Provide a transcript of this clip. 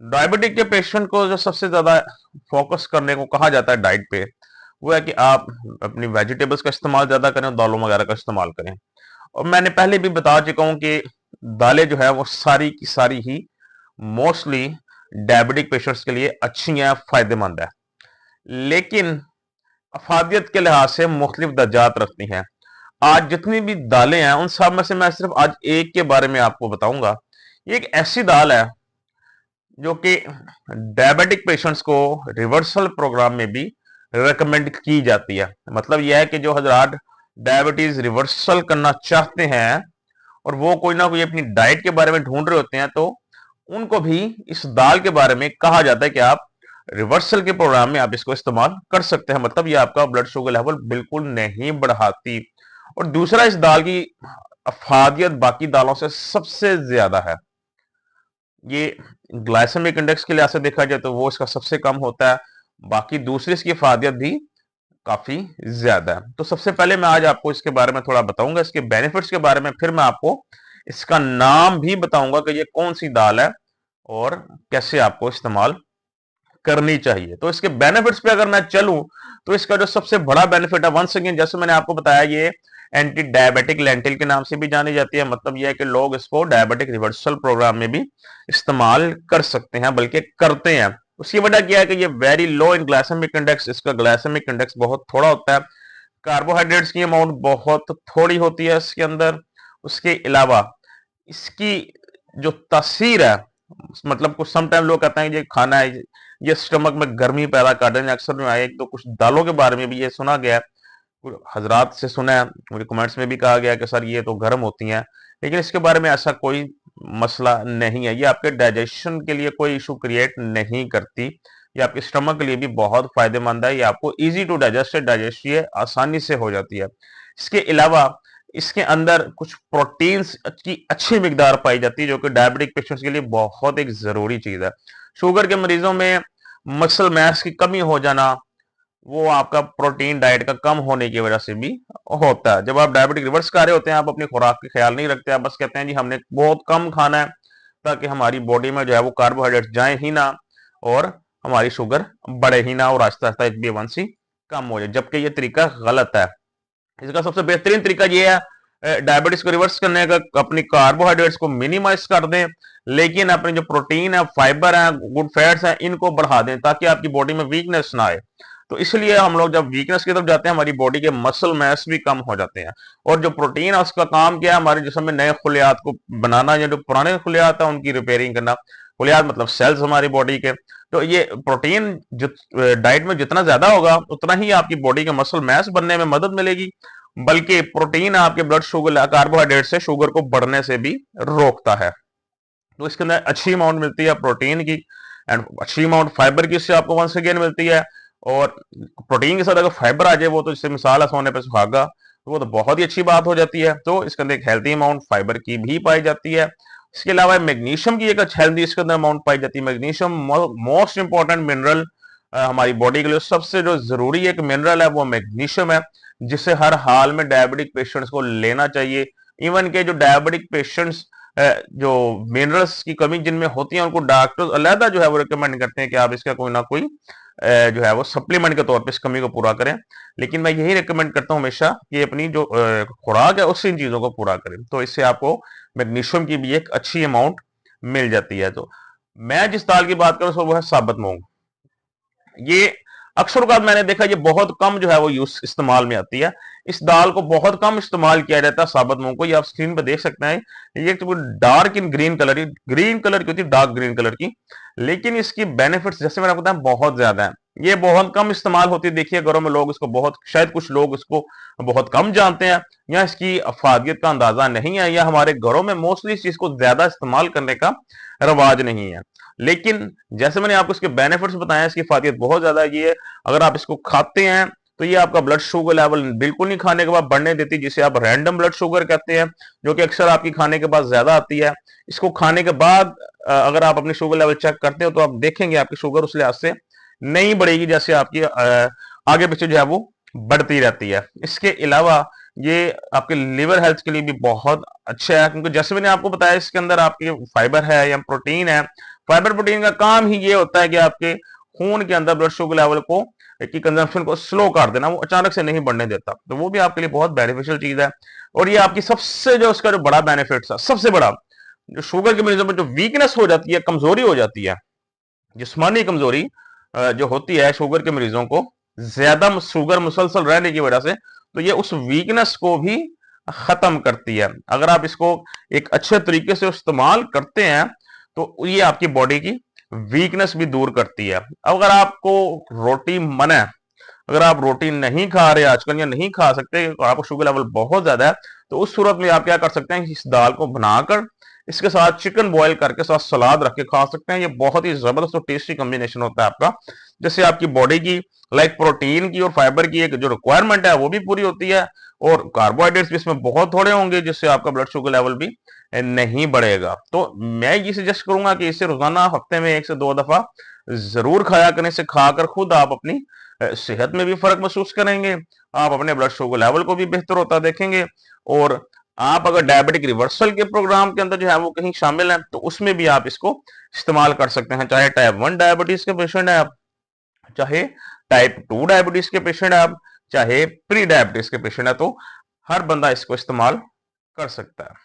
Diabetic के patient को जो सबसे ज्यादा फोकस करने को कहा जाता है डाइट पे, वो है कि आप अपनी वेजिटेबल्स का इस्तेमाल ज्यादा करें और दालों वगैरह का इस्तेमाल करें। और मैंने पहले भी बता चुका हूं कि दालें जो है वो सारी की सारी ही मोस्टली डायबिटिक पेशेंट्स के लिए अच्छी हैं, फायदेमंद है। लेकिन अफादियत के लिहाज से मुख्तलिफ दर्जात रखती हैं। आज जितनी भी दालें हैं उन सब में से मैं सिर्फ आज एक के बारे में आपको बताऊंगा। ये एक ऐसी दाल है जो कि डायबिटिक पेशेंट्स को रिवर्सल प्रोग्राम में भी रिकमेंड की जाती है। मतलब यह है कि जो हजरात डायबिटीज रिवर्सल करना चाहते हैं और वो कोई ना कोई अपनी डाइट के बारे में ढूंढ रहे होते हैं, तो उनको भी इस दाल के बारे में कहा जाता है कि आप रिवर्सल के प्रोग्राम में आप इसको इस्तेमाल कर सकते हैं। मतलब ये आपका ब्लड शुगर लेवल बिल्कुल नहीं बढ़ाती। और दूसरा, इस दाल की अफादियत बाकी दालों से सबसे ज्यादा है। ये ग्लाइसेमिक इंडेक्स के लिहाज से देखा जाए तो वो इसका सबसे कम होता है। बाकी दूसरी इसकी अफादियत भी काफी ज्यादा है। तो सबसे पहले मैं आज आपको इसके बारे में थोड़ा बताऊंगा, इसके बेनिफिट्स के बारे में, फिर मैं आपको इसका नाम भी बताऊंगा कि ये कौन सी दाल है और कैसे आपको इस्तेमाल करनी चाहिए। तो इसके बेनिफिट्स पे अगर मैं चलूं, तो इसका जो सबसे बड़ा बेनिफिट है, वंस अगेन जैसे मैंने आपको बताया, ये एंटी डायबिटिक लेंटिल के नाम से भी जानी जाती है। मतलब यह है कि लोग इसको डायबिटिक रिवर्सल प्रोग्राम में भी इस्तेमाल कर सकते हैं, बल्कि करते हैं। उसकी वजह क्या है कि ये वेरी लो इन ग्लाइसेमिक इंडेक्स, इसका ग्लाइसेमिक इंडेक्स बहुत थोड़ा होता है। कार्बोहाइड्रेट्स की अमाउंट बहुत थोड़ी होती है इसके अंदर। उसके अलावा इसकी जो तासीर है, मतलब कुछ समटाइम लोग कहते हैं ये खाना है, ये स्टमक में गर्मी पैदा कर देने, अक्सर में आए। एक तो कुछ दालों के बारे में भी ये सुना गया है, हजरात से सुना है, मुझे कमेंट्स में भी कहा गया कि सर ये तो गर्म होती हैं। लेकिन इसके बारे में ऐसा कोई मसला नहीं है। ये आपके डाइजेशन के लिए कोई इशू क्रिएट नहीं करती। ये आपके स्टमक के लिए भी बहुत फायदेमंद है। ये आपको इजी टू डाइजेस्ट है, डाइजेस्ट ये आसानी से हो जाती है। इसके अलावा इसके अंदर कुछ प्रोटीन्स की अच्छी मिकदार पाई जाती है, जो कि डायबिटिक पेशेंट्स के लिए बहुत एक जरूरी चीज है। शुगर के मरीजों में मसल मास की कमी हो जाना, वो आपका प्रोटीन डाइट का कम होने की वजह से भी होता है। जब आप डायबिटिक रिवर्स कर रहे होते हैं, आप अपनी खुराक का ख्याल नहीं रखते, आप बस कहते हैं जी हमने बहुत कम खाना है ताकि हमारी बॉडी में जो है वो कार्बोहाइड्रेट जाए ही ना और हमारी शुगर बढ़े ही ना और आहिस्ता आहिस्ता HbA1c कम हो जाए, जबकि ये तरीका गलत है। इसका सबसे बेहतरीन तरीका ये है डायबिटीज को रिवर्स करने का, अपनी कार्बोहाइड्रेट्स को मिनिमाइज कर दें, लेकिन अपने जो प्रोटीन है, फाइबर है, गुड फैट्स हैं, इनको बढ़ा दें ताकि आपकी बॉडी में वीकनेस ना आए। तो इसलिए हम लोग जब वीकनेस की तरफ जाते हैं, हमारी बॉडी के मसल मास भी कम हो जाते हैं। और जो प्रोटीन है उसका काम क्या है, हमारे जिस्म में नए खुलियात को बनाना, या जो पुराने खुलियात है उनकी रिपेयरिंग करना। खुलियात मतलब सेल्स हमारी बॉडी के। तो ये प्रोटीन डाइट में जितना ज्यादा होगा उतना ही आपकी बॉडी के मसल मास बनने में मदद मिलेगी। बल्कि प्रोटीन आपके ब्लड शुगर, कार्बोहाइड्रेट से शुगर को बढ़ने से भी रोकता है। तो इसके अंदर अच्छी अमाउंट मिलती है प्रोटीन की, एंड अच्छी अमाउंट फाइबर की इससे आपको वंस अगेन मिलती है। और प्रोटीन के साथ अगर फाइबर आ जाए, वो तो जैसे मिसाल है सोने पे सुहागा, तो वो तो बहुत ही अच्छी बात हो जाती है। तो इसके अंदर एक हेल्थी अमाउंट फाइबर की भी पाई जाती है। इसके अलावा मैग्नीशियम की एक हेल्थी इसके अंदर अमाउंट पाई जाती है। मैग्नीशियम मोस्ट इंपॉर्टेंट मिनरल हमारी बॉडी के लिए, सबसे जो जरूरी एक मिनरल है वो मैग्नीशियम है, जिसे हर हाल में डायबिटिक पेशेंट्स को लेना चाहिए। इवन के जो डायबिटिक पेशेंट्स जो मिनरल्स की कमी जिनमें होती है, उनको डॉक्टर अलहदा जो है वो रिकमेंड करते हैं कि आप इसका कोई ना कोई जो है वो सप्लीमेंट के तौर पे इस कमी को पूरा करें। लेकिन मैं यही रिकमेंड करता हूं हमेशा कि अपनी जो खुराक है उससे इन चीजों को पूरा करें, तो इससे आपको मैग्नीशियम की भी एक अच्छी अमाउंट मिल जाती है। तो मैं जिस दाल की बात करूं वो है साबुत मूंग। ये अक्सर औक़ात मैंने देखा ये बहुत कम जो है वो यूज इस्तेमाल में आती है। इस दाल को बहुत कम इस्तेमाल किया जाता है, साबुत मूंग को। ये आप स्क्रीन पर देख सकते हैं, ये तो डार्क इन ग्रीन कलर की होती है, डार्क ग्रीन कलर की। लेकिन इसकी बेनिफिट्स जैसे मैंने बताया बहुत ज्यादा है। ये बहुत कम इस्तेमाल होती है, देखिए घरों में लोग इसको बहुत, शायद कुछ लोग इसको बहुत कम जानते हैं, या इसकी अफादियत का अंदाजा नहीं है, या हमारे घरों में मोस्टली इस चीज को ज्यादा इस्तेमाल करने का रवाज नहीं है। लेकिन जैसे मैंने आपको इसके बेनिफिट्स बताया, इसकी फायदियत बहुत ज्यादा है। ये अगर आप इसको खाते हैं तो ये आपका ब्लड शुगर लेवल बिल्कुल नहीं खाने के बाद बढ़ने देती, जिसे आप रैंडम ब्लड शुगर कहते हैं, जो कि अक्सर आपकी खाने के बाद ज्यादा आती है। इसको खाने के बाद अगर आप अपनी शुगर लेवल चेक करते हो तो आप देखेंगे आपकी शुगर उस लिहाज से नहीं बढ़ेगी, जैसे आपकी आगे पीछे जो है वो बढ़ती रहती है। इसके अलावा ये आपके लिवर हेल्थ के लिए भी बहुत अच्छा है, क्योंकि जैसे मैंने आपको बताया इसके अंदर आपके फाइबर है या प्रोटीन है, फाइबर प्रोटीन का काम ही ये होता है कि आपके खून के अंदर ब्लड शुगर लेवल को की कंजम्पशन को स्लो कर देना, वो अचानक से नहीं बढ़ने देता, तो वो भी आपके लिए बहुत बेनिफिशियल चीज है। और ये आपकी सबसे जो उसका जो बड़ा बेनिफिट है, सबसे बड़ा जो शुगर के मरीजों में जो वीकनेस हो जाती है, कमजोरी हो जाती है, जिस्मानी कमजोरी जो होती है शुगर के मरीजों को, ज्यादा शुगर मुसलसल रहने की वजह से, तो ये उस वीकनेस को भी खत्म करती है। अगर आप इसको एक अच्छे तरीके से इस्तेमाल करते हैं तो ये आपकी बॉडी की वीकनेस भी दूर करती है। अगर आपको रोटी मन है, अगर आप रोटी नहीं खा रहे आजकल या नहीं खा सकते, आपको शुगर लेवल बहुत ज्यादा है, तो उस सूरत में आप क्या कर सकते हैं, इस दाल को बनाकर इसके साथ चिकन बॉईल करके साथ सलाद रख के खा सकते हैं। ये बहुत ही जबरदस्त और टेस्टी कॉम्बिनेशन होता है आपका, जिससे आपकी बॉडी की लाइक प्रोटीन की और फाइबर की एक जो रिक्वायरमेंट है वो भी पूरी होती है, और कार्बोहाइड्रेट्स भी इसमें बहुत थोड़े होंगे, जिससे आपका ब्लड शुगर लेवल भी नहीं बढ़ेगा। तो मैं ये सजेस्ट करूंगा कि इसे रोजाना हफ्ते में 1 से 2 दफा जरूर खाया करने से खाकर खुद आप अपनी सेहत में भी फर्क महसूस करेंगे, आप अपने ब्लड शुगर लेवल को भी बेहतर होता देखेंगे। और आप अगर डायबिटिक रिवर्सल के प्रोग्राम के अंदर जो है वो कहीं शामिल है, तो उसमें भी आप इसको इस्तेमाल कर सकते हैं, चाहे टाइप 1 डायबिटीज के पेशेंट है आप, चाहे टाइप 2 डायबिटीज के पेशेंट है आप, चाहे प्री डायबिटीज के पेशेंट है, तो हर बंदा इसको इस्तेमाल कर सकता है।